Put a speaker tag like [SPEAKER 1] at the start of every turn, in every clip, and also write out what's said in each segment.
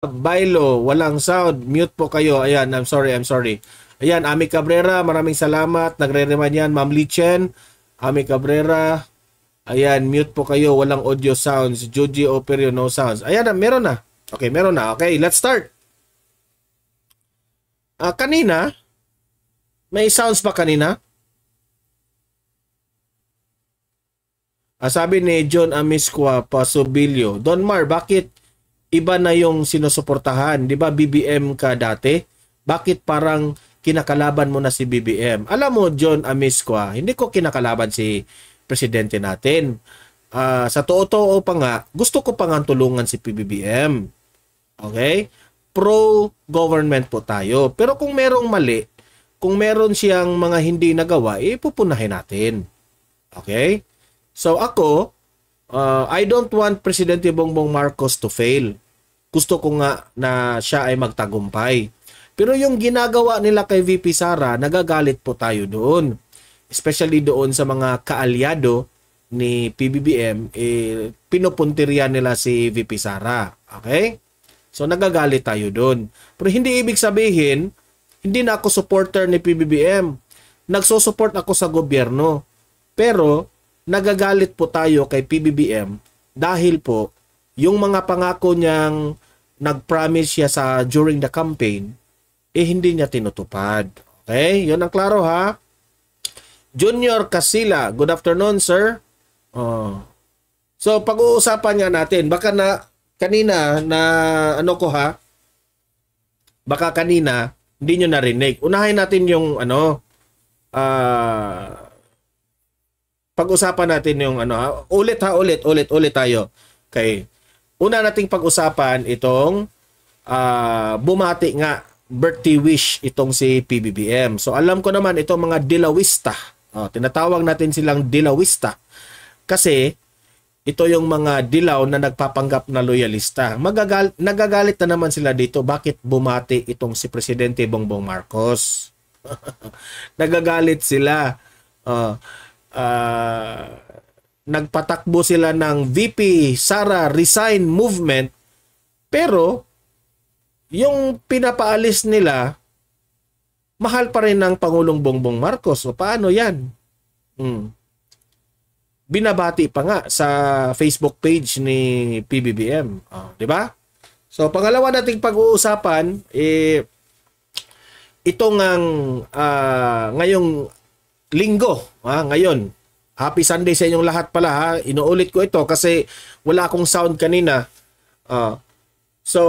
[SPEAKER 1] Bailo, walang sound. Mute po kayo. Ayan, I'm sorry, I'm sorry. Ayan, Ami Cabrera, maraming salamat. Nagre-remind yan, Ma'am Lichen. Ami Cabrera. Ayan, mute po kayo. Walang audio sounds. Joji Operio, no sounds. Ayan, meron na. Okay, meron na. Okay, let's start. Kanina, may sounds pa kanina? Sabi ni John Amisqua Pasubilio, Don Mar, bakit iba na yung sinusuportahan? Di ba BBM ka dati? Bakit parang kinakalaban mo na si BBM? Alam mo, John Amisqua, hindi ko kinakalaban si presidente natin. Sa totoo pa nga, gusto ko pa nga tulungan si PBBM. Okay? Pro-government po tayo. Pero kung merong mali, kung meron siyang mga hindi nagawa, pupunahin natin. Okay? So ako, I don't want Presidente Bongbong Marcos to fail. Gusto ko nga na siya ay magtagumpay. Pero yung ginagawa nila kay VP Sara, nagagalit po tayo doon. Especially doon sa mga kaalyado ni PBBM, pinupuntirya nila si VP Sara. Okay? So nagagalit tayo doon. Pero hindi ibig sabihin, hindi na ako supporter ni PBBM. Nagsusupport ako sa gobyerno. Pero nagagalit po tayo kay PBBM dahil po yung mga pangako niyang nag-promise siya during the campaign, hindi niya tinutupad. Okay? Yun ang klaro ha. Junior Casilla, good afternoon sir. So pag-uusapan nga natin, baka na kanina na baka kanina hindi nyo narinig. Unahin natin yung pag-usapan natin yung ulit tayo. Okay. Una nating pag-usapan itong bumati nga birthday wish itong si PBBM. So alam ko naman itong mga Dilawista. Tinatawag natin silang Dilawista. Kasi ito yung mga dilaw na nagpapanggap na loyalista. Nagagalit na naman sila dito. Bakit bumati itong si Presidente Bongbong Marcos? Nagagalit sila. Nagpatakbo sila ng VP Sara resign movement, pero yung pinapaalis nila mahal pa rin ng Pangulong Bongbong Marcos. O paano yan? Binabati pa nga sa Facebook page ni PBBM, di ba? So pangalawa nating pag-uusapan itong ngayong linggo, ngayon. Happy Sunday sa inyong lahat pala ha. Inuulit ko ito kasi wala akong sound kanina. So,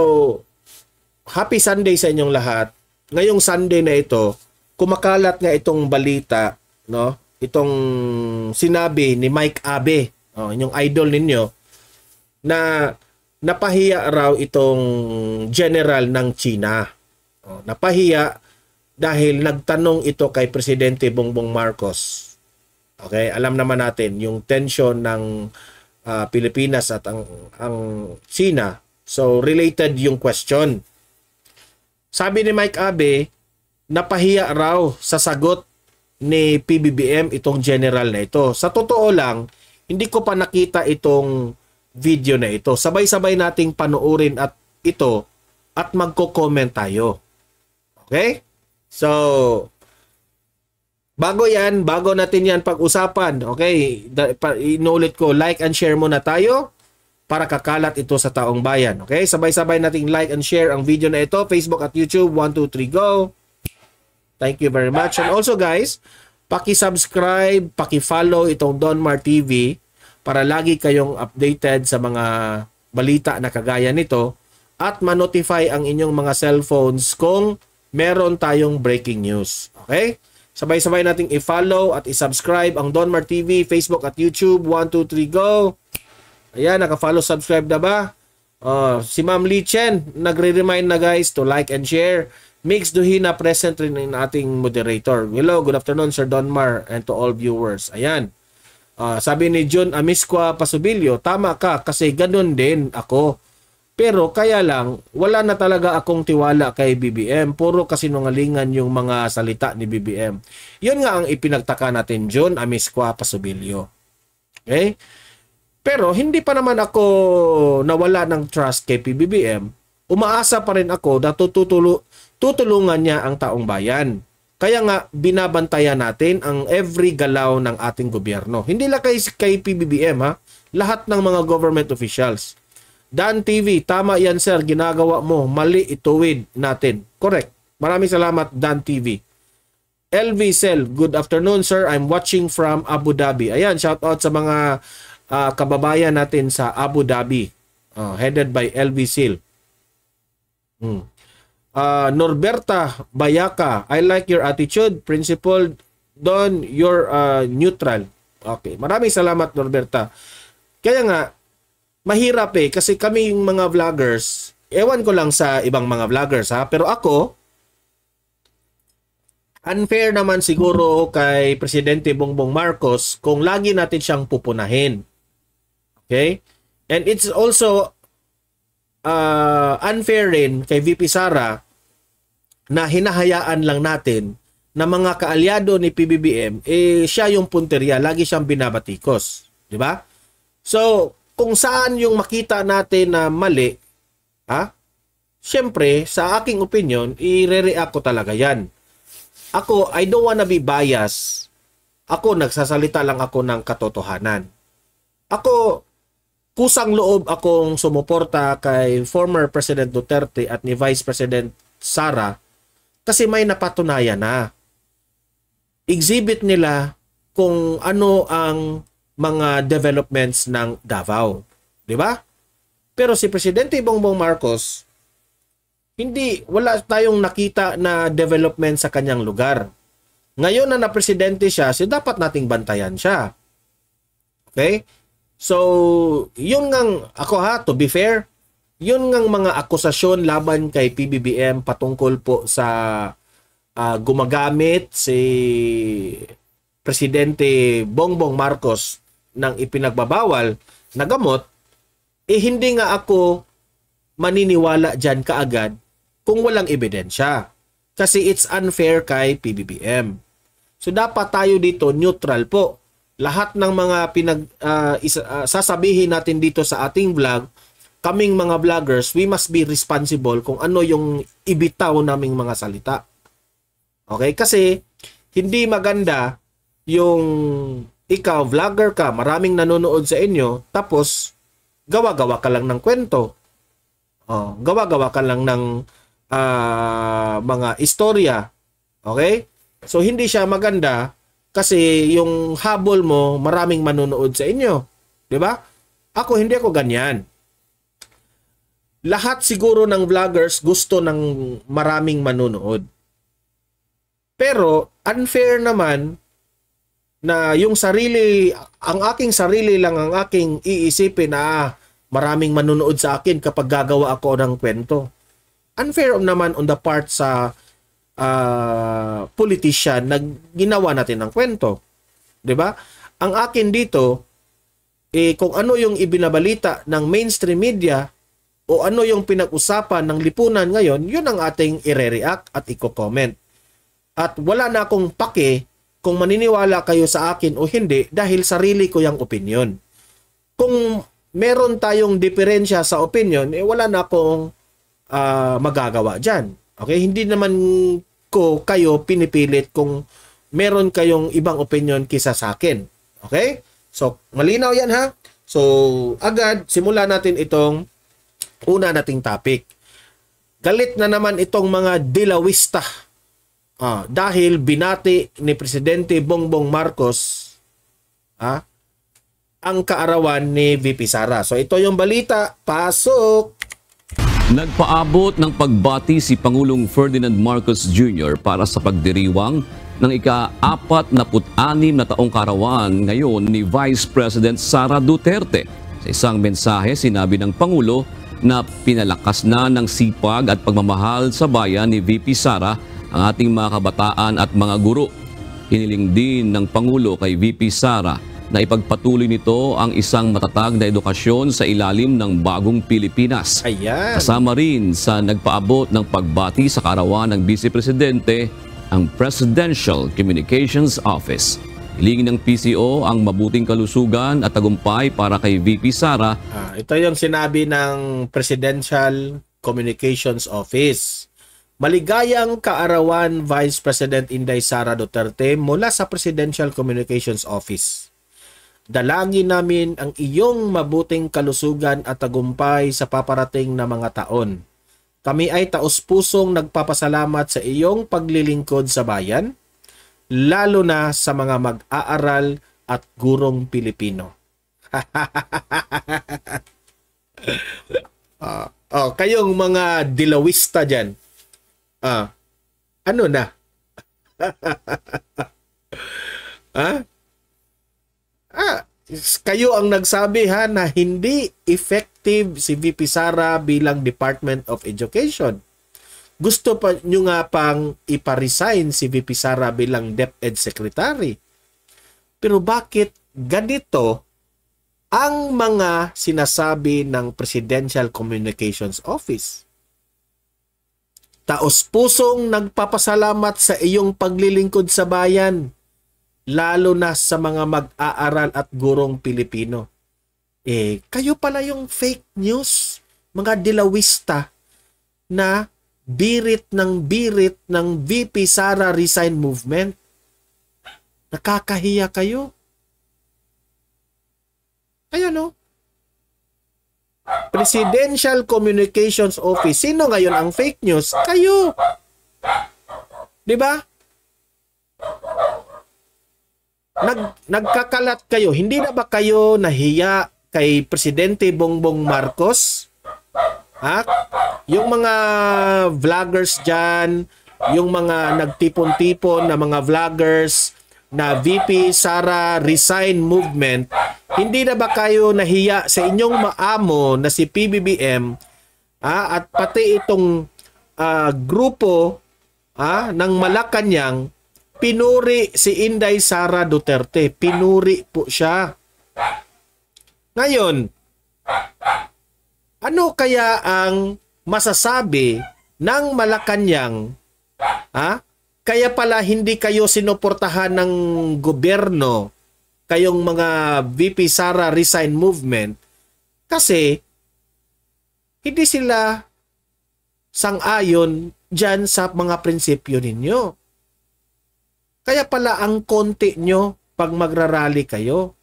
[SPEAKER 1] Happy Sunday sa inyong lahat. Ngayong Sunday na ito, kumakalat nga itong balita, no? Itong sinabi ni Mike Abe, yung idol ninyo, na napahiya raw itong general ng China. Napahiya dahil nagtanong ito kay Presidente Bongbong Marcos. Okay, alam naman natin yung tension ng Pilipinas at ang China. So related yung question. Sabi ni Mike Abe, napahiya raw sa sagot ni PBBM itong general na ito. Sa totoo lang, hindi ko pa nakita itong video na ito. Sabay-sabay nating panoorin at ito at magko-comment tayo. Okay? So, bago natin yan pag-usapan, okay, inulit ko, like and share muna tayo para kakalat ito sa taong bayan. Okay, sabay-sabay nating like and share ang video na ito, Facebook at YouTube, 1, 2, 3, go! Thank you very much. And also guys, paki-subscribe, paki-follow itong Don Mar TV para lagi kayong updated sa mga balita na kagaya nito at ma-notify ang inyong mga cellphones kung meron tayong breaking news. Okay? Sabay-sabay nating i-follow at i-subscribe ang Don Mar TV, Facebook at YouTube. 1, 2, 3, go! Ayan, naka-follow, subscribe na ba? Si Ma'am Lichen, nagre-remind na guys to like and share. Mix Duhina present rin in ating moderator. Hello, good afternoon Sir Don Mar and to all viewers. Ayan. Sabi ni John Amisqua Pasubilio, tama ka kasi ganun din ako. Pero kaya lang, wala na talaga akong tiwala kay BBM. Puro kasinungalingan yung mga salita ni BBM. Yun nga ang ipinagtaka natin, John Amisqua Pasubilio. Okay? Pero hindi pa naman ako nawala ng trust kay PBBM. umaasa pa rin ako na tutulungan niya ang taong bayan. Kaya nga, binabantayan natin ang every galaw ng ating gobyerno. Hindi lang kay PBBM, ha? Lahat ng mga government officials. Dan TV, tama yan sir, ginagawa mo, mali, ituwid natin. Correct. Maraming salamat, Dan TV. LV Cell, good afternoon sir, I'm watching from Abu Dhabi. Ayan, shout out sa mga kababayan natin sa Abu Dhabi. Headed by LV Cell. Norberta Bayaka, I like your attitude, principled, Don, you're neutral. Okay, maraming salamat Norberta. Kaya nga, mahirap kasi kami mga vloggers, ewan ko lang sa ibang mga vloggers ha, pero ako, unfair naman siguro kay Presidente Bongbong Marcos kung lagi natin siyang pupunahin. Okay? And it's also unfair rin kay VP Sara na hinahayaan lang natin na mga kaalyado ni PBBM, siya yung punteriya, lagi siyang binabatikos. Di ba? So, kung saan yung makita natin na mali, syempre, sa aking opinion, i-react ko talaga yan. Ako, I don't wanna be biased. Ako, nagsasalita lang ako ng katotohanan. Ako, kusang loob akong sumuporta kay former President Duterte at ni Vice President Sara kasi may napatunayan na. Exhibit nila kung ano ang mga developments ng Davao. Di ba? Pero si Presidente Bongbong Marcos, wala tayong nakita na development sa kanyang lugar. Ngayon na na-presidente siya, dapat nating bantayan siya. Okay? So, yun ngang, to be fair, yun ngang mga akusasyon laban kay PBBM patungkol po sa gumagamit si Presidente Bongbong Marcos ng ipinagbabawal na gamot, hindi nga ako maniniwala dyan kaagad kung walang ebidensya. Kasi it's unfair kay PBBM. So dapat tayo dito neutral po. Lahat ng mga sasabihin natin dito sa ating vlog, kaming mga vloggers, we must be responsible kung ano yung ibitaw naming mga salita. Okay? Kasi hindi maganda yung ikaw, vlogger ka, maraming nanonood sa inyo, tapos gawa-gawa ka lang ng kwento. Gawa-gawa ka lang ng mga istorya. Okay? So, hindi siya maganda kasi yung habol mo, maraming manonood sa inyo. Diba? Ako, hindi ako ganyan. Lahat siguro ng vloggers gusto ng maraming manonood. Pero, unfair naman na yung ang aking sarili lang ang aking iisipin na maraming manonood sa akin kapag gagawa ako ng kwento. Unfair naman on the part sa politician na ginawa natin ng kwento. 'Di ba? Ang akin dito, kung ano yung ibinabalita ng mainstream media o ano yung pinag-usapan ng lipunan ngayon, yun ang ating ire-react at i-comment. At wala na akong pake kung maniniwala kayo sa akin o hindi dahil sarili ko yung opinion. Kung meron tayong diferensya sa opinion, wala na akong magagawa dyan. Okay? Hindi naman ko kayo pinipilit kung meron kayong ibang opinion kisa sa akin. Okay? So, malinaw yan ha? So, agad, simulan natin itong una nating topic. Galit na naman itong mga dilawista. Dahil binati ni Presidente Bongbong Marcos ang kaarawan ni VP Sara. So, ito yung balita. Pasok!
[SPEAKER 2] Nagpaabot ng pagbati si Pangulong Ferdinand Marcos Jr. para sa pagdiriwang ng ika-46 na taong karawan ngayon ni Vice President Sara Duterte. Sa isang mensahe, sinabi ng Pangulo na pinalakas na ng sipag at pagmamahal sa bayan ni VP Sara ang ating mga kabataan at mga guro. Hiniling din ng Pangulo kay VP Sara na ipagpatuloy nito ang isang matatag na edukasyon sa ilalim ng bagong Pilipinas.
[SPEAKER 1] Ayan.
[SPEAKER 2] Kasama rin sa nagpaabot ng pagbati sa kaarawan ng Vice Presidente ang Presidential Communications Office. Hilingin ng PCO ang mabuting kalusugan at tagumpay para kay VP Sara.
[SPEAKER 1] Ito yung sinabi ng Presidential Communications Office. Maligayang kaarawan, Vice President Inday Sara Duterte mula sa Presidential Communications Office. Dalangin namin ang iyong mabuting kalusugan at tagumpay sa paparating na mga taon. Kami ay taos-pusong nagpapasalamat sa iyong paglilingkod sa bayan, lalo na sa mga mag-aaral at gurong Pilipino. Kayong mga dilawista dyan, ano na? Kayo ang nagsabi na hindi effective si VP Sara bilang Department of Education. Gusto pa nyo nga pang iparesign si VP Sara bilang DepEd Secretary. Pero bakit ganito ang mga sinasabi ng Presidential Communications Office? Taos-pusong nagpapasalamat sa iyong paglilingkod sa bayan, lalo na sa mga mag-aaral at gurong Pilipino. Kayo pala yung fake news, mga dilawista na birit ng VP Sara Resign Movement. Nakakahiya kayo. Ayan Presidential Communications Office. Sino ngayon ang fake news? Kayo. 'Di ba? Nagkakalat kayo. Hindi na ba kayo nahiya kay Presidente Bongbong Marcos? Yung mga vloggers dyan, yung mga nagtipon-tipon na mga vloggers na VP Sara Resign Movement, hindi na ba kayo nahiya sa inyong maamo na si PBBM at pati itong grupo ng Malacanang, pinuri si Inday Sara Duterte. Pinuri po siya. Ngayon, ano kaya ang masasabi ng Malacanang? Kaya pala hindi kayo sinuportahan ng gobyerno, kayong mga VP Sara Resign Movement, kasi hindi sila sang-ayon dyan sa mga prinsipyo ninyo. Kaya pala ang konti nyo pag magrarally kayo.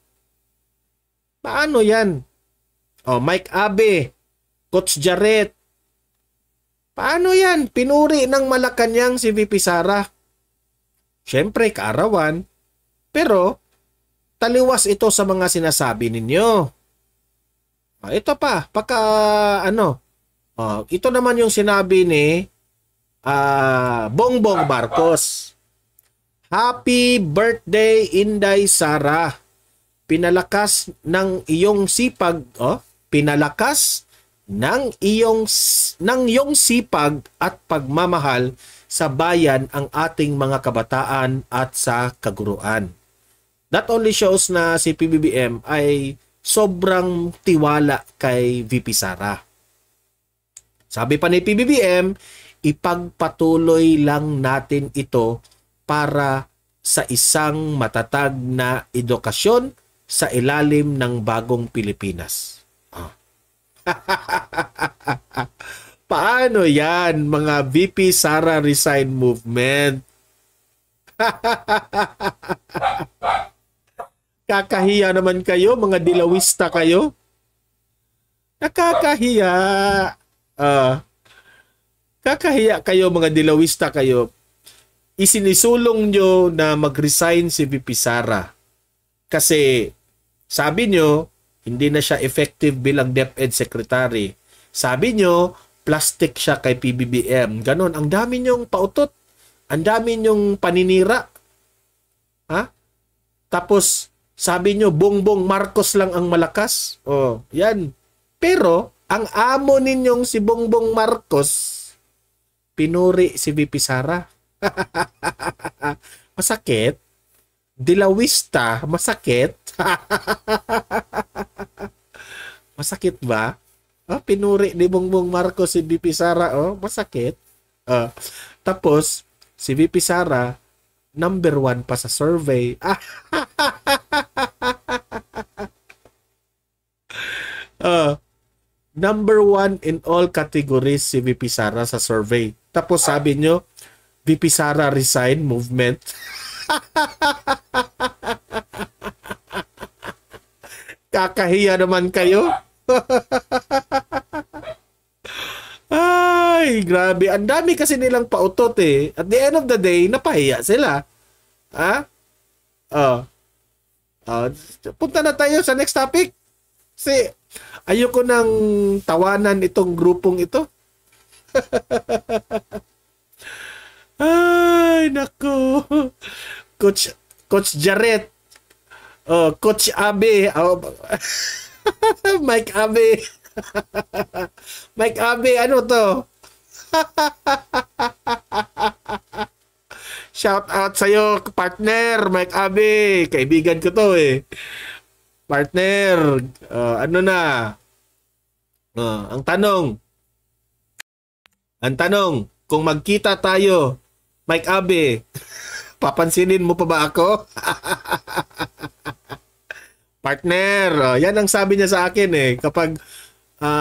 [SPEAKER 1] Paano yan? Mike Abe, Coach Jarrett, paano yan? Pinuri ng Malacanang si VP Sara. Siyempre, kaarawan. Pero, taliwas ito sa mga sinasabi ninyo. Ito pa, ito naman yung sinabi ni Bongbong Marcos. Happy birthday, Inday Sara. Pinalakas ng iyong sipag, pinalakas ng iyong sipag at pagmamahal sa bayan ang ating mga kabataan at sa kaguruan. That only shows na si PBBM ay sobrang tiwala kay VP Sara. Sabi pa ni PBBM, ipagpatuloy lang natin ito para sa isang matatag na edukasyon sa ilalim ng bagong Pilipinas. Paano yan, mga VP Sara Resign Movement? Kakahiya naman kayo, mga dilawista kayo. Nakakahiya. Kakahiya kayo, mga dilawista kayo. Isinisulong nyo na mag-resign si VP Sara. Kasi sabi nyo, hindi na siya effective bilang DepEd Secretary. Sabi nyo, plastic siya kay PBBM. Ganon, ang dami nyong pautot. Ang dami nyong paninira. Tapos, sabi nyo, Bongbong Marcos lang ang malakas. Yan. Pero, ang amo ninyong si Bongbong Marcos, pinuri si VP Sara. Masakit. Dilawista, masakit. Masakit ba? Pinuri ni Bongbong Marcos si VP Sara, masakit. Tapos, si VP Sara, number 1 pa sa survey. Number 1 in all categories si VP Sara sa survey. Tapos sabi nyo, VP Sara resign movement. Kakahiya naman kayo. Ay, grabe. Ang dami kasi nilang pautot eh. At the end of the day, napahiya sila. Ha? Oh. Punta na tayo sa next topic. Kasi ayoko nang tawanan itong grupong ito. Ay, nako. Coach Jarrett. Coach Abe. Mike Abe. Mike Abe, ano to? Shout out sa'yo, partner, Mike Abe. Kaibigan ko to eh. Partner, ano na? Ang tanong, kung magkita tayo, Mike Abe, papansinin mo pa ba ako? Partner, yan ang sabi niya sa akin eh. Kapag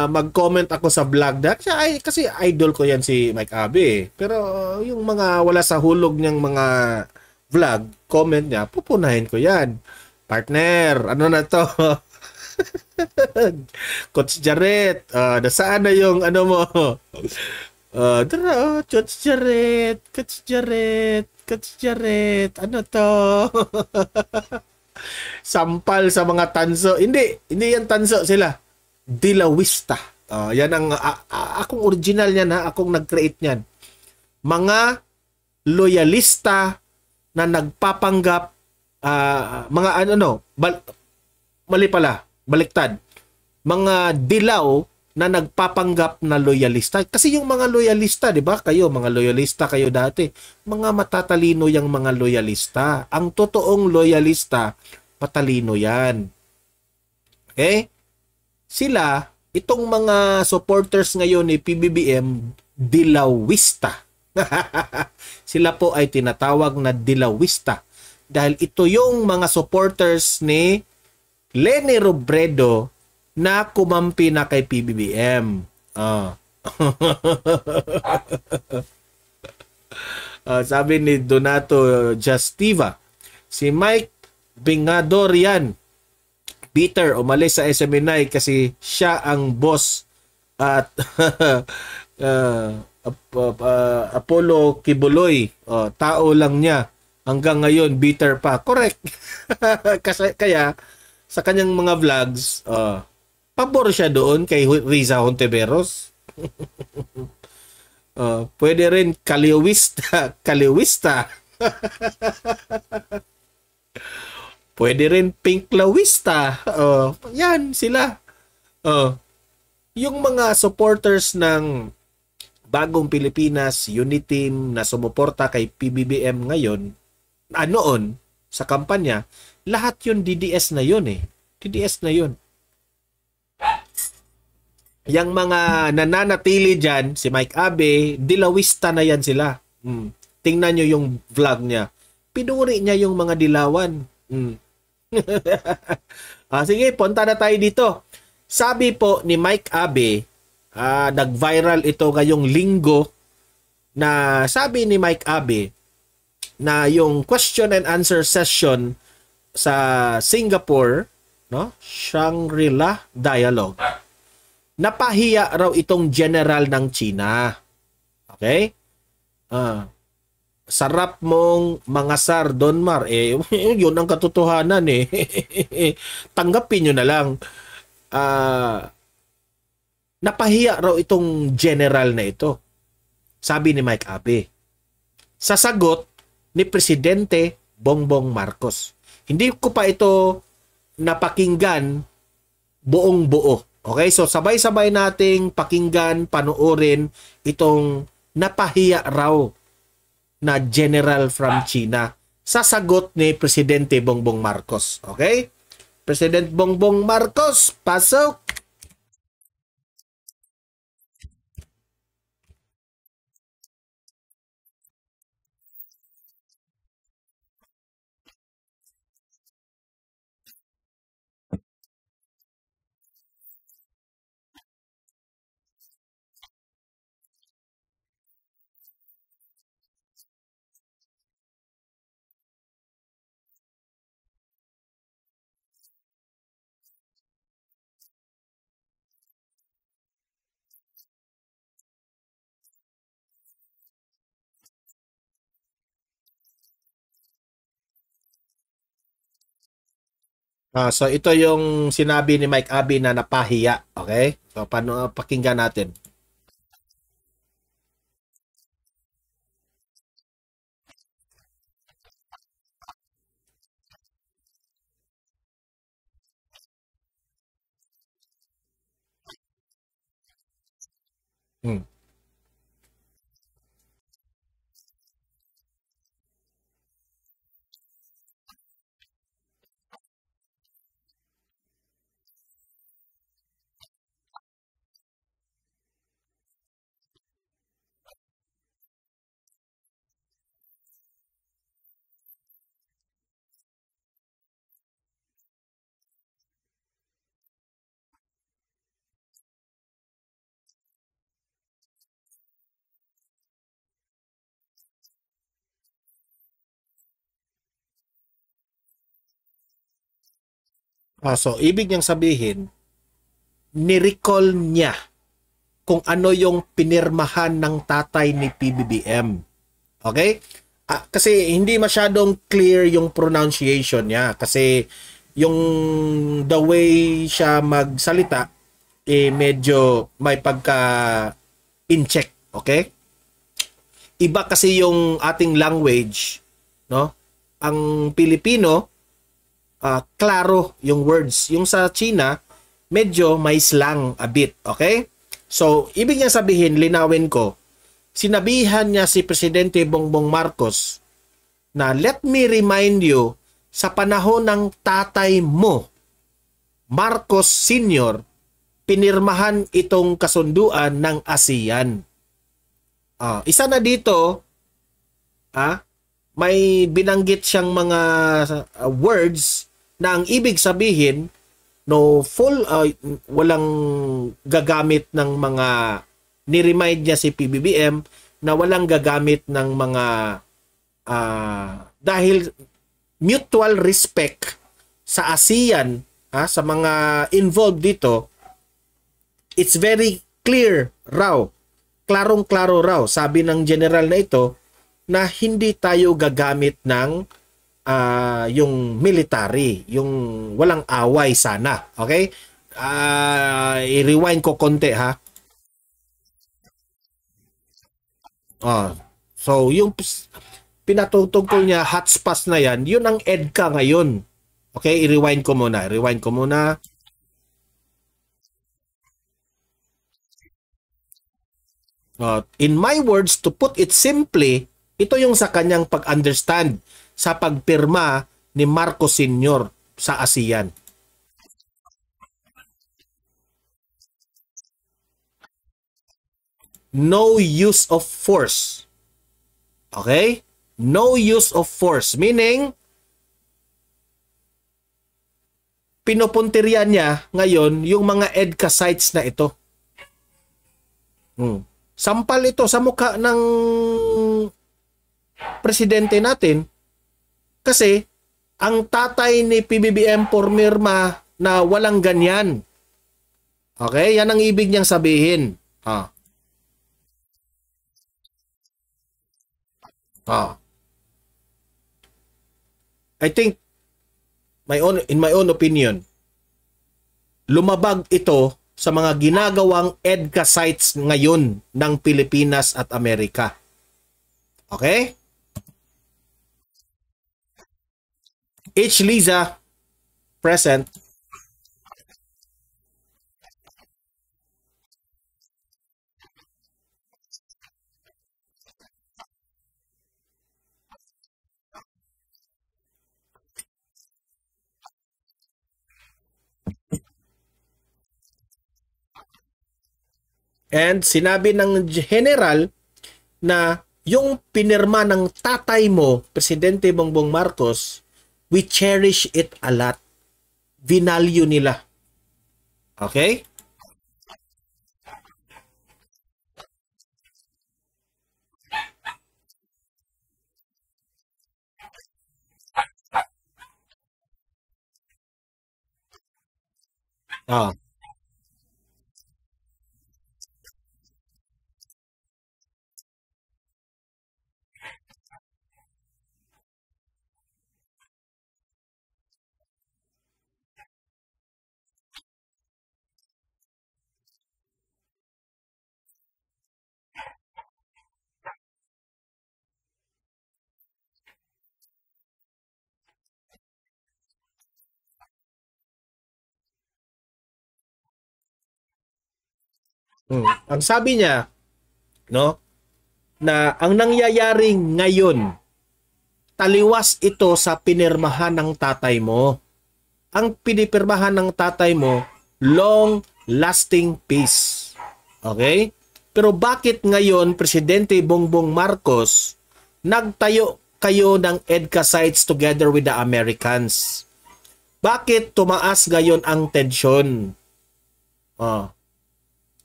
[SPEAKER 1] mag-comment ako sa vlog na, kasi idol ko yan si Mike Abe eh. Pero yung mga wala sa hulog niyang mga vlog, comment niya, pupunahin ko yan. Partner, ano na to? Coach Jarrett, nasaan na yung ano mo? Coach Jarrett, ano to? Sampal sa mga tanso. Hindi yan tanso sila. Dilawista. Yan ang akong original niyan ha, akong nag-create niyan. Mga loyalista na nagpapanggap mga mali pala, baliktad. Mga dilaw na nagpapanggap na loyalista. Kasi yung mga loyalista, di ba? Kayo, mga loyalista kayo dati. Mga matatalino yung mga loyalista. Ang totoong loyalista, matalino yan. Okay? Sila, itong mga supporters ngayon ni PBBM, dilawista. Sila po ay tinatawag na dilawista. Dahil ito yung mga supporters ni Leni Robredo na kumampi na kay PBBM. Sabi ni Donato Justiva, si Mike Bingador yan. Peter, umalis sa SMNI kasi siya ang boss at Apollo Kibuloy. Tao lang niya. Hanggang ngayon, bitter pa. Correct. Kasi, kaya, sa kanyang mga vlogs, pabor siya doon kay Riza Hontiveros. Pwede rin kaliwista. Pwede rin pinklawista. Yan sila. Yung mga supporters ng Bagong Pilipinas Unity Team na sumuporta kay PBBM ngayon, noon sa kampanya, lahat yun DDS na yun eh. DDS na yun. Yang mga nananatili dyan, si Mike Abe, dilawista na yan sila. Tingnan nyo yung vlog niya. Pinuri niya yung mga dilawan. Sige, punta na tayo dito. Sabi po ni Mike Abe, nag-viral ito ngayong linggo, na sabi ni Mike Abe na yung question and answer session sa Singapore, no, Shangri-La Dialogue, napahiya raw itong general ng China. Okay? Sarap mong mangasar, Donmar. Yun ang katotohanan eh. Tanggapin nyo na lang. Napahiya raw itong general na ito. Sabi ni Mike Abe. Sa sagot ni Presidente Bongbong Marcos. Hindi ko pa ito napakinggan buong buo. Okay? So sabay-sabay nating pakinggan, panoorin itong napahiya raw na general from China sa sagot ni Presidente Bongbong Marcos. Okay? President Bongbong Marcos, pasok! So ito yung sinabi ni Mike Abe na napahiya. Okay? So paano pakinggan natin? Hmm. So ibig niyang sabihin, ni-recall niya kung ano yung pinirmahan ng tatay ni PBBM. Okay? Kasi hindi masyadong clear yung pronunciation niya kasi yung the way siya magsalita medyo may pagka in-check, okay? Iba kasi yung ating language, no? Ang Pilipino, klaro yung words. Yung sa China, medyo may slang a bit, okay? So, ibig niya sabihin, linawin ko, sinabihan niya si Presidente Bongbong Marcos na let me remind you, sa panahon ng tatay mo, Marcos Sr., pinirmahan itong kasunduan ng ASEAN. Isa na dito, may binanggit siyang mga words na ang ibig sabihin, walang gagamit ng mga, ni-remind niya si PBBM na walang gagamit ng mga dahil mutual respect sa ASEAN, sa mga involved dito, it's very clear raw, klarong-klaro raw, sabi ng general na ito, na hindi tayo gagamit ng yung military, yung walang away sana. Okay? I-rewind ko konti ha. So yung pinatutungkol niya hotspots na yan, yun ang EDCA ngayon. Okay, i-rewind ko muna. Rewind ko muna. In my words, to put it simply, ito yung sa kanyang pag-understand sa pagpirma ni Marcos Sr. sa ASEAN. No use of force. Okay? No use of force. Meaning, pinupuntiryan niya ngayon yung mga EDCA sites na ito. Sampal ito sa mukha ng presidente natin kasi ang tatay ni PBBM pormirma na walang ganyan. Okay? Yan ang ibig niyang sabihin. I think in my own opinion, lumabag ito sa mga ginagawang EDCA sites ngayon ng Pilipinas at Amerika. Okay? H. Liza, present. And sinabi ng general na yung pinirma ng tatay mo, Presidente Bongbong Marcos, we cherish it a lot. Vinalue nila. Okay? Ah. Ang sabi niya, no, na ang nangyayari ngayon, taliwas ito sa pinirmahan ng tatay mo. Ang pinipirmahan ng tatay mo, long-lasting peace. Okay? Pero bakit ngayon, Presidente Bongbong Marcos, nagtayo kayo ng EDCA sites together with the Americans? Bakit tumaas ngayon ang tensyon?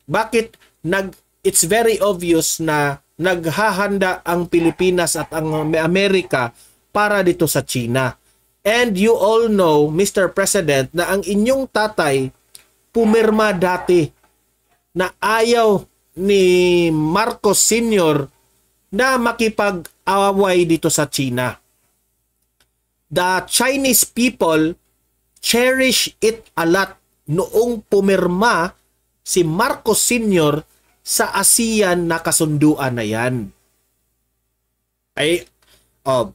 [SPEAKER 1] Bakit it's very obvious na naghahanda ang Pilipinas at ang Amerika para dito sa China. And you all know, Mr. President, na ang inyong tatay pumirma dati na ayaw ni Marcos Sr. na makipag-away dito sa China. The Chinese people cherish it a lot noong pumirma si Marcos Sr. sa ASEAN na kasunduan na yan.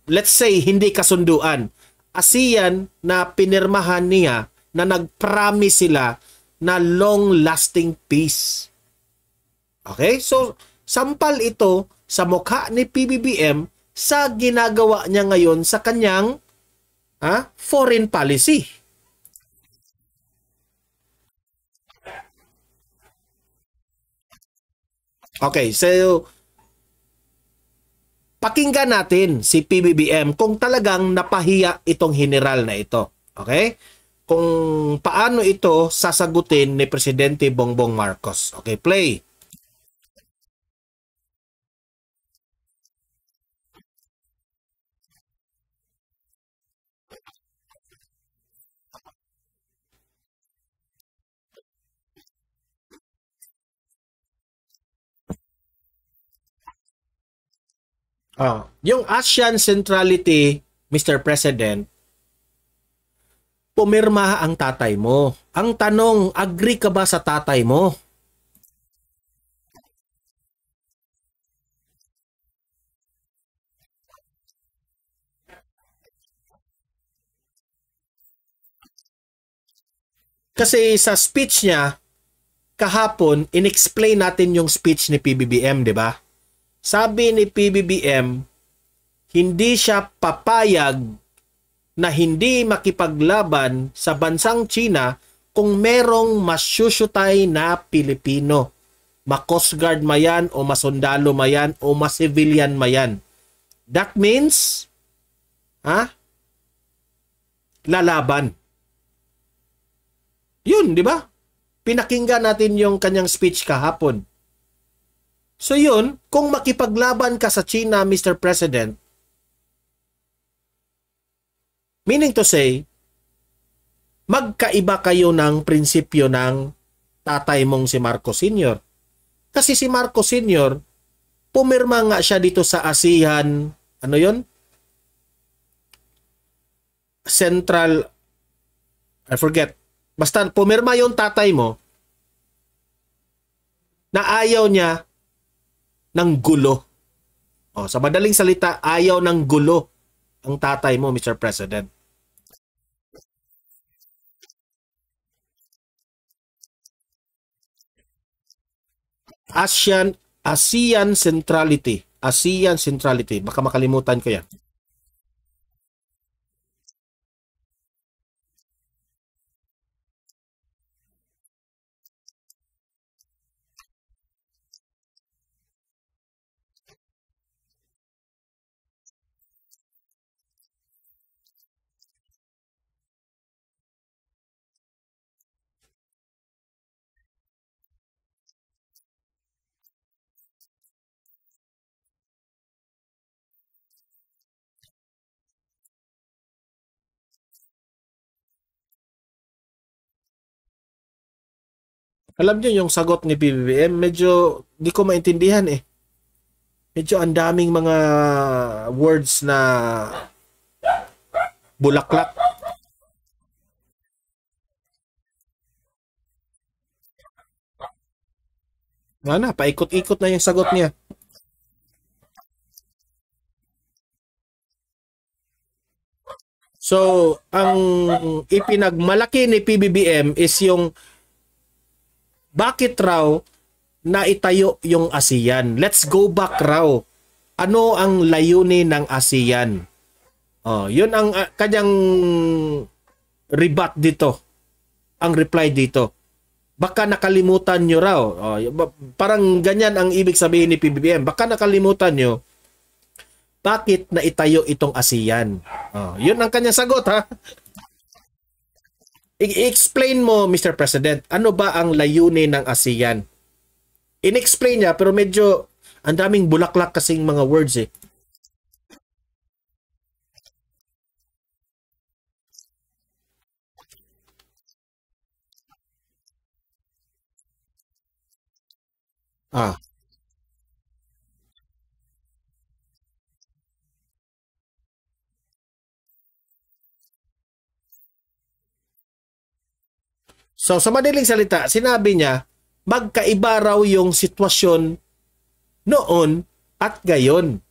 [SPEAKER 1] Let's say hindi kasunduan. ASEAN na pinirmahan niya na nag-promise sila na long-lasting peace. Okay? So, sampal ito sa mukha ni PBBM sa ginagawa niya ngayon sa kanyang foreign policy. Okay, so pakinggan natin si PBBM kung talagang napahiya itong general na ito. Okay? Kung paano ito sasagutin ni Presidente Bongbong Marcos. Okay, play. Yung ASEAN centrality, Mr. President, pumirma ang tatay mo. Ang tanong, agree ka ba sa tatay mo? Kasi sa speech niya, kahapon, inexplain natin yung speech ni PBBM, di ba? Sabi ni PBBM, hindi siya papayag na hindi makipaglaban sa bansang China kung merong masyusyutay na Pilipino. Ma-Coast Guard mayan o masundalo mayan o ma-civilian mayan. That means, lalaban. Yun, di ba? Pinakinggan natin yung kanyang speech kahapon. So yun, kung makipaglaban ka sa China, Mr. President, meaning to say, magkaiba kayo ng prinsipyo ng tatay mong si Marcos Sr. Kasi si Marcos Sr., pumirma nga siya dito sa ASEAN, ano yun? Central, I forget. Basta pumirma yung tatay mo na ayaw niya ng gulo. Sa madaling salita, ayaw ng gulo ang tatay mo, Mr. President. ASEAN centrality. ASEAN centrality. Baka makalimutan ko yan. Alam niyo yung sagot ni PBBM, medyo di ko maintindihan eh. Medyo ang daming mga words na bulaklak. Paikot-ikot na yung sagot niya. So, ang ipinagmalaki ni PBBM is yung bakit raw naitayo yung ASEAN? Let's go back raw. Ano ang layunin ng ASEAN? Yun ang kanyang rebut dito. Ang reply dito. Baka nakalimutan nyo raw. Parang ganyan ang ibig sabihin ni PBBM. Baka nakalimutan nyo bakit naitayo itong ASEAN. Yun ang kanyang sagot, ha? I-explain mo, Mr. President, ano ba ang layunin ng ASEAN? In-explain niya, pero medyo ang daming bulaklak kasing mga words eh. Ah. So, sa madaling salita, sinabi niya, magkaiba raw yung sitwasyon noon at ngayon.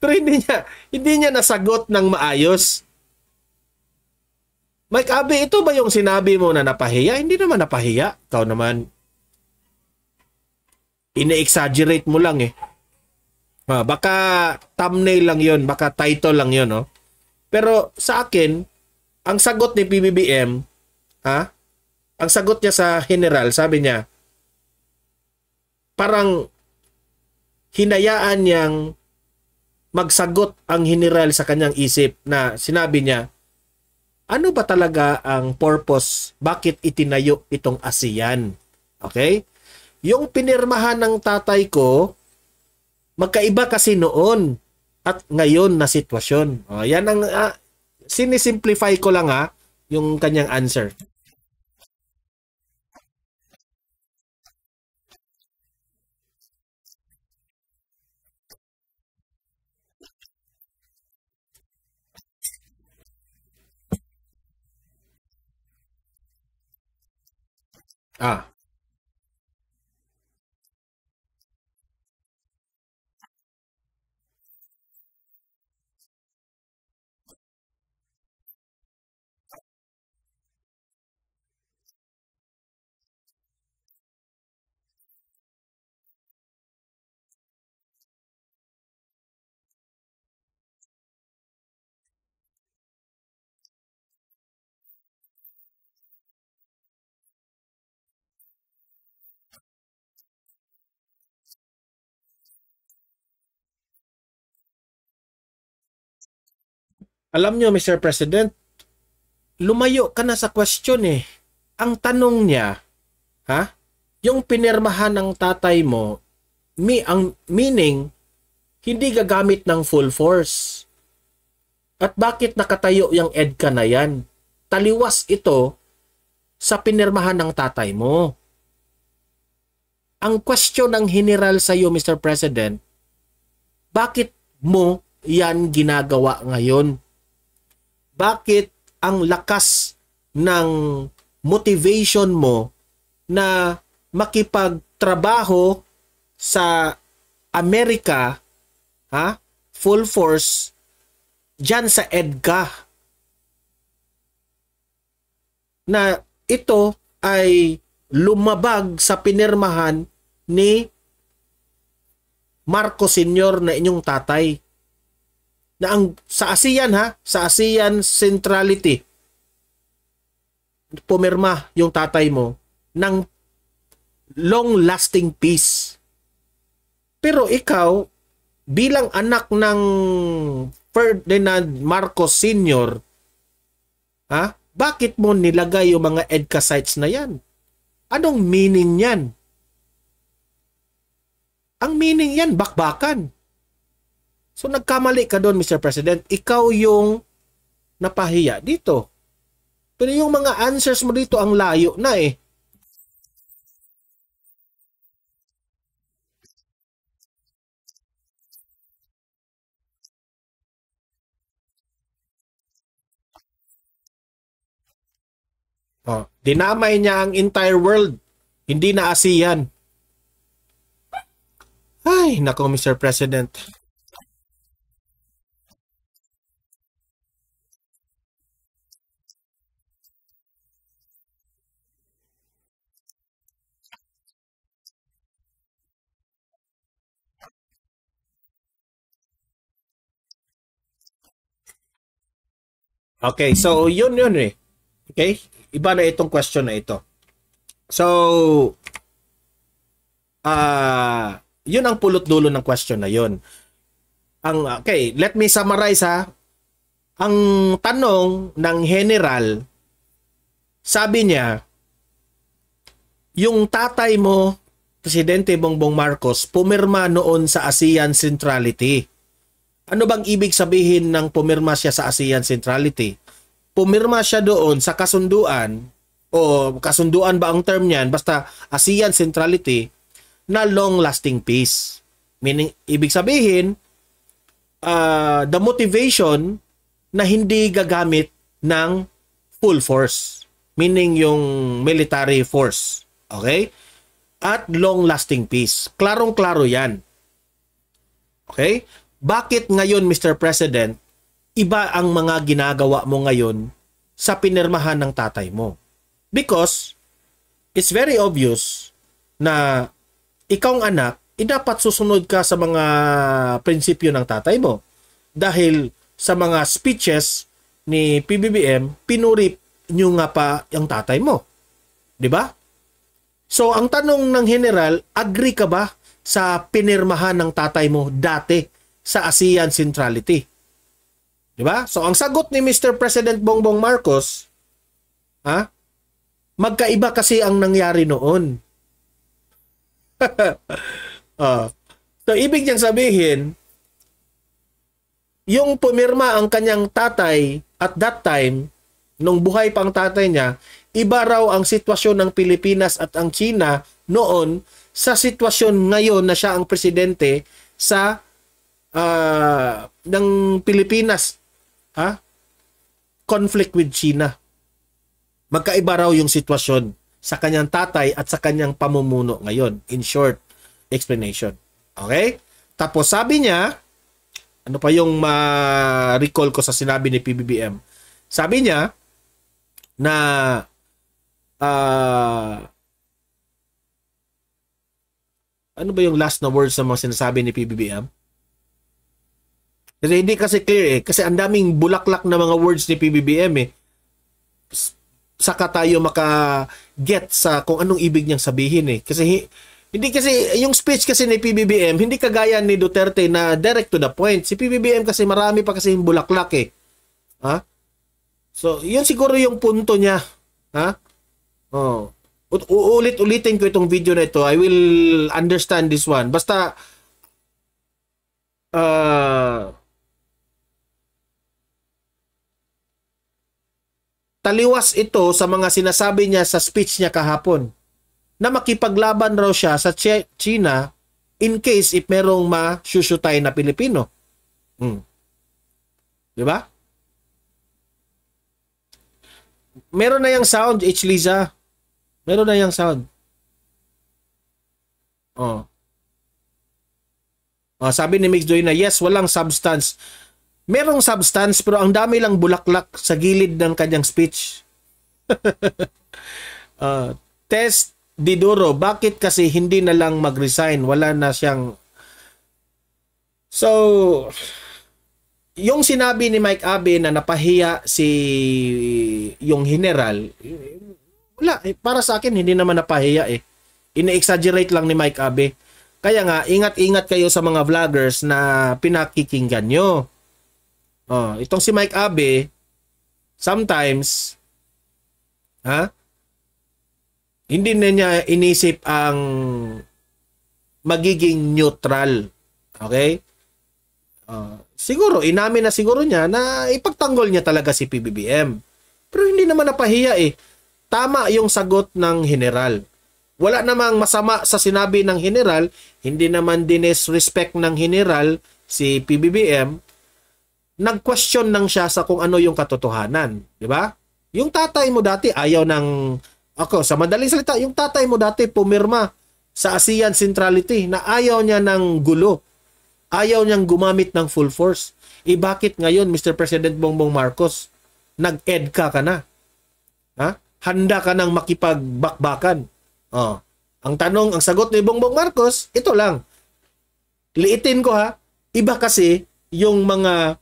[SPEAKER 1] Pero hindi niya nasagot ng maayos. Mike Abe, ito ba yung sinabi mo na napahiya? Hindi naman napahiya. Ikaw naman, ine-exaggerate mo lang eh. Baka thumbnail lang yun, baka title lang yun, no? Pero sa akin, ang sagot ni PBBM, ang sagot niya sa general, sabi niya, parang hinayaan niyang magsagot ang general sa kanyang isip na sinabi niya, ano ba talaga ang purpose? Bakit itinayo itong ASEAN? Okay? Yung pinirmahan ng tatay ko, magkaiba kasi noon at ngayon na sitwasyon. Yan ang sinisimplify ko lang yung kanyang answer. Ah. Alam nyo, Mr. President, lumayo ka na sa question eh. Ang tanong niya, yung pinirmahan ng tatay mo, ang meaning, hindi gagamit ng full force. At bakit nakatayo yung EDCA na yan? Taliwas ito sa pinirmahan ng tatay mo. Ang question ng general sa iyo, Mr. President, bakit mo yan ginagawa ngayon? Bakit ang lakas ng motivation mo na makipagtrabaho sa Amerika, full force, dyan sa EDCA, na ito ay lumabag sa pinirmahan ni Marcos Sr. na inyong tatay? Na sa ASEAN sa ASEAN centrality, pumirma yung tatay mo ng long-lasting peace. Pero ikaw, bilang anak ng Ferdinand Marcos Sr., bakit mo nilagay yung mga EDCA sites na yan? Anong meaning yan? Ang meaning yan, bakbakan. So nagkamali ka doon, Mr. President. Ikaw yung napahiya dito. Pero yung mga answers mo dito ang layo na eh. Dinamay niya ang entire world. Hindi na ASEAN. Ay, nako, Mr. President. Okay, so yun eh. Okay? Iba na itong question na ito. So, yun ang pulot dulo ng question na yun. Okay, let me summarize ha. Ang tanong ng general, sabi niya, yung tatay mo, Presidente Bongbong Marcos, pumirma noon sa ASEAN Centrality. Ano bang ibig sabihin ng pumirma siya sa ASEAN Centrality? Pumirma siya doon sa kasunduan, o kasunduan ba ang term niyan, basta ASEAN Centrality, na long-lasting peace. Meaning, ibig sabihin, the motivation na hindi gagamit ng full force. Meaning yung military force. Okay? At long-lasting peace. Klarong-klaro yan. Okay? Bakit ngayon, Mr. President, iba ang mga ginagawa mo ngayon sa pinirmahan ng tatay mo? Because it's very obvious na ikaw ang anak, dapat susunod ka sa mga prinsipyo ng tatay mo. Dahil sa mga speeches ni PBBM, pinuri nyo nga pa yung tatay mo. 'Di ba? So, ang tanong ng general, agree ka ba sa pinirmahan ng tatay mo dati sa ASEAN Centrality? 'Di ba? So, ang sagot ni Mr. President Bongbong Marcos, magkaiba kasi ang nangyari noon. So, ibig niyang sabihin, yung pumirma ang kanyang tatay at that time, nung buhay pang tatay niya, iba raw ang sitwasyon ng Pilipinas at ang China noon sa sitwasyon ngayon na siya ang presidente sa ng Pilipinas. Conflict with China. Magkaiba raw yung sitwasyon sa kanyang tatay at sa kanyang pamumuno ngayon. In short explanation. Okay? Tapos sabi niya, ano pa yung ma-recall ko sa sinabi ni PBBM? Sabi niya na ano ba yung last na words na mga sinasabi ni PBBM? Kasi hindi kasi clear eh. Kasi ang daming bulaklak na mga words ni PBBM eh. Saka tayo maka-get sa kung anong ibig niyang sabihin eh. Kasi hindi kasi yung speech kasi ni PBBM hindi kagaya ni Duterte na direct to the point. Si PBBM kasi marami pa kasi yung bulaklak eh. So, yun siguro yung punto niya. Uulit-ulitin ko itong video na ito. I will understand this one. Basta taliwas ito sa mga sinasabi niya sa speech niya kahapon na makipaglaban raw siya sa China in case if merong masyusyutay na Pilipino. Di ba? Meron na yung sound, H. Liza. Meron na yung sound. Sabi ni Mix Joy na yes, walang substance. Merong substance pero ang dami lang bulaklak sa gilid ng kanyang speech. Test Diduro, bakit kasi hindi na lang mag-resign? Wala na siyang... So, yung sinabi ni Mike Abe na napahiya si yung general, wala. Para sa akin, hindi naman napahiya eh. Ina-exaggerate lang ni Mike Abe. Kaya nga, ingat-ingat kayo sa mga vloggers na pinakikinggan nyo. Itong si Mike Abe, sometimes, hindi na niya inisip ang magiging neutral. Okay? Siguro, inamin na siguro niya na ipagtanggol niya talaga si PBBM. Pero hindi naman napahiya eh. Tama yung sagot ng general. Wala namang masama sa sinabi ng general, hindi naman dinisrespect ng general si PBBM. Nag-question lang siya sa kung ano yung katotohanan. Di ba? Yung tatay mo dati ayaw ng... sa madaling salita, yung tatay mo dati pumirma sa ASEAN Centrality na ayaw niya ng gulo. Ayaw niyang gumamit ng full force. Bakit ngayon, Mr. President Bongbong Marcos, nag-EDCA ka na? Handa ka nang makipagbakbakan? Ang tanong, ang sagot ni Bongbong Marcos, ito lang. Liitin ko ha. Iba kasi yung mga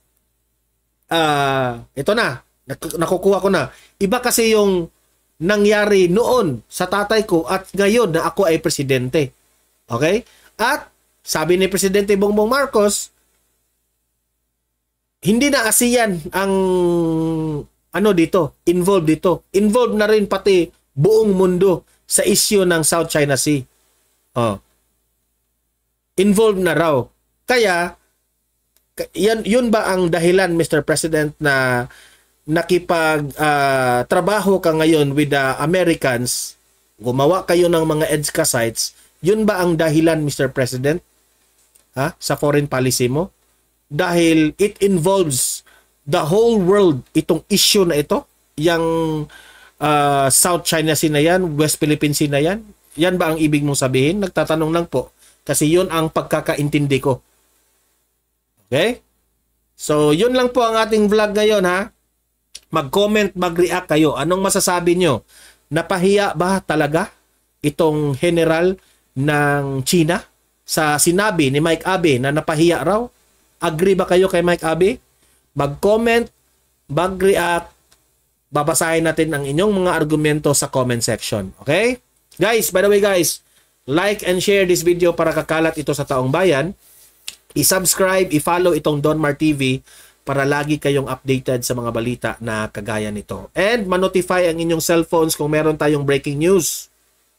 [SPEAKER 1] ito na, Nakukuha ko na. Iba kasi yung nangyari noon sa tatay ko at ngayon na ako ay presidente. Okay? At sabi ni Presidente Bongbong Marcos, hindi na ASEAN ang involved dito. Involved na rin pati buong mundo sa issue ng South China Sea. Oh. Involved na raw. Kaya, yun ba ang dahilan, Mr. President, na trabaho ka ngayon with the Americans, gumawa kayo ng mga EDSA sites, yun ba ang dahilan, Mr. President, sa foreign policy mo? Dahil it involves the whole world, itong issue na ito, yung South China Sea na yan, West Philippine Sea na yan, yan ba ang ibig mong sabihin? Nagtatanong lang po. Kasi yun ang pagkakaintindi ko. Okay? So, yun lang po ang ating vlog ngayon, ha? Mag-comment, mag-react kayo. Anong masasabi nyo? Napahiya ba talaga itong general ng China sa sinabi ni Mike Abe na napahiya raw? Agree ba kayo kay Mike Abe? Mag-comment, mag-react, babasahin natin ang inyong mga argumento sa comment section. Okay? Guys, by the way guys, like and share this video para kakalat ito sa taong bayan. I-subscribe, i-follow itong Donmar TV para lagi kayong updated sa mga balita na kagaya nito. And ma-notify ang inyong cellphones kung meron tayong breaking news.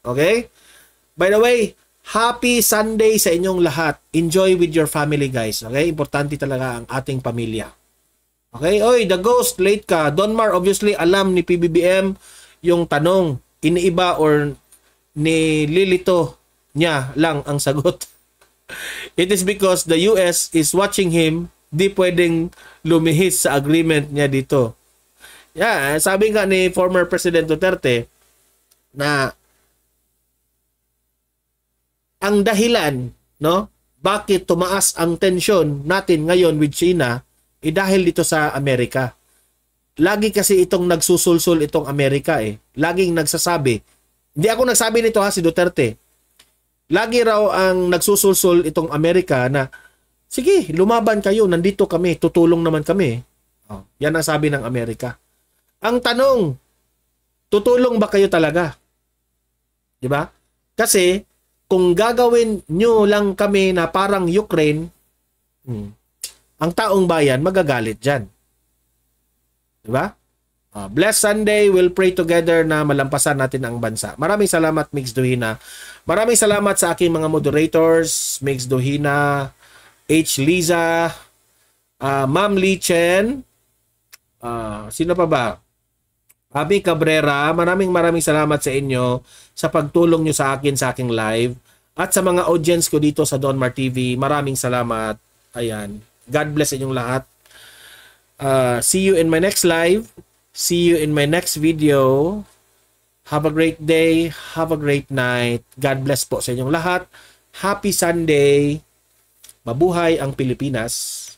[SPEAKER 1] Okay? By the way, happy Sunday sa inyong lahat. Enjoy with your family guys. Okay? Importante talaga ang ating pamilya. Okay? Oy, The Ghost, late ka. Donmar, obviously, alam ni PBBM yung tanong. Iniiba or nililito niya lang ang sagot. It is because the US is watching him. Di pwedeng lumihis sa agreement niya dito. Yeah, sabi nga ni former President Duterte na ang dahilan, no, bakit tumaas ang tensyon natin ngayon with China dahil dito sa Amerika. Lagi kasi itong nagsusulsul itong Amerika eh. Laging nagsasabi. Hindi ako nagsabi nito si Duterte. Lagi raw ang nagsusulsul itong Amerika na sige, lumaban kayo, nandito kami, tutulong naman kami. Yan ang sabi ng Amerika. Ang tanong, tutulong ba kayo talaga? 'Di ba? Kasi kung gagawin nyo lang kami na parang Ukraine, ang taong bayan magagalit dyan. Diba? Blessed Sunday, we'll pray together na malampasan natin ang bansa. Maraming salamat, Mix Dohina. Maraming salamat sa aking mga moderators, Mix Dohina, H. Liza, Ma'am Lee Chen, sino pa ba? Abi Cabrera, maraming salamat sa inyo sa pagtulong nyo sa akin sa aking live. At sa mga audience ko dito sa Donmar TV, maraming salamat. Ayan. God bless inyong lahat. See you in my next live. See you in my next video. Have a great day. Have a great night. God bless po sa inyong lahat. Happy Sunday. Mabuhay ang Pilipinas.